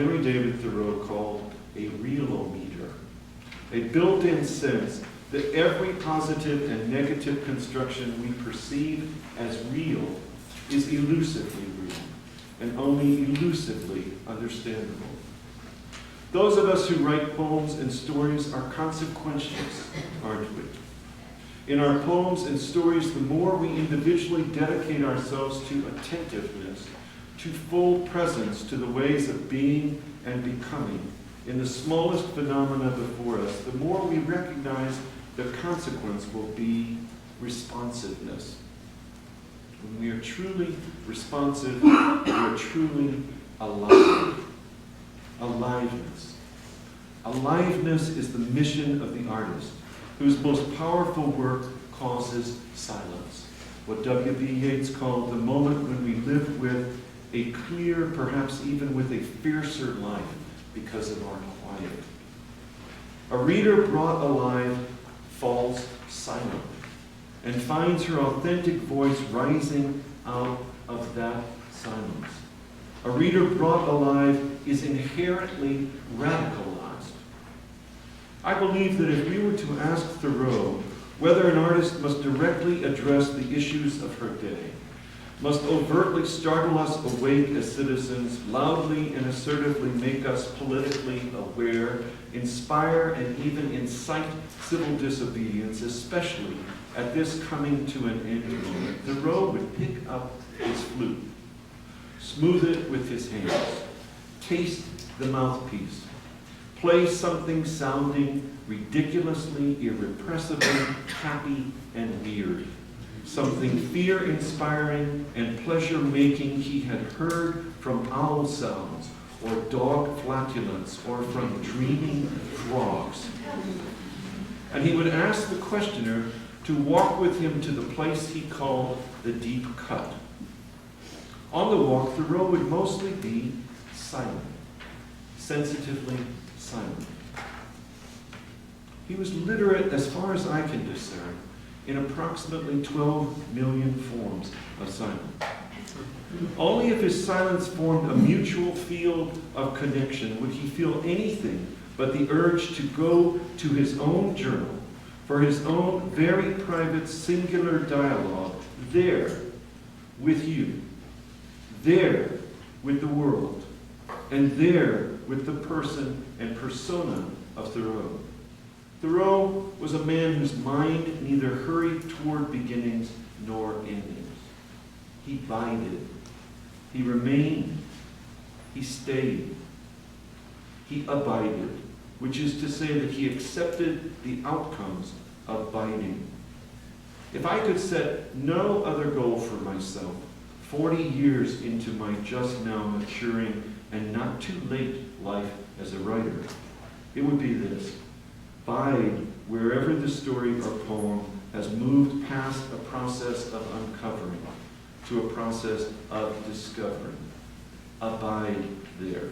Henry David Thoreau called a realometer, a built-in sense that every positive and negative construction we perceive as real is elusively real and only elusively understandable. Those of us who write poems and stories are consequentialists, aren't we? In our poems and stories, the more we individually dedicate ourselves to attentiveness, to full presence to the ways of being and becoming in the smallest phenomena before us, the more we recognize the consequence will be responsiveness. When we are truly responsive, we are truly alive. Aliveness. Aliveness is the mission of the artist, whose most powerful work causes silence. What W.B. Yeats called the moment when we live with a clear, perhaps even with a fiercer life because of our quiet. A reader brought alive falls silent and finds her authentic voice rising out of that silence. A reader brought alive is inherently radicalized. I believe that if we were to ask Thoreau whether an artist must directly address the issues of her day, must overtly startle us awake as citizens, loudly and assertively make us politically aware, inspire and even incite civil disobedience, especially at this coming to an end moment, Thoreau would pick up his flute, smooth it with his hands, taste the mouthpiece, play something sounding ridiculously, irrepressibly happy and weird, something fear-inspiring and pleasure-making he had heard from owl sounds or dog flatulence or from dreaming frogs. And he would ask the questioner to walk with him to the place he called the deep cut. On the walk, Thoreau would mostly be silent, sensitively silent. He was literate, as far as I can discern, in approximately 12 million forms of silence. Only if his silence formed a mutual field of connection would he feel anything but the urge to go to his own journal for his own very private singular dialogue there with you, there with the world, and there with the person and persona of Thoreau. Thoreau was a man whose mind neither hurried toward beginnings nor endings. He bided. He remained. He stayed. He abided, which is to say that he accepted the outcomes of biding. If I could set no other goal for myself, 40 years into my just now maturing and not too late life as a writer, it would be this: bide wherever the story or poem has moved past a process of uncovering to a process of discovering. Abide there.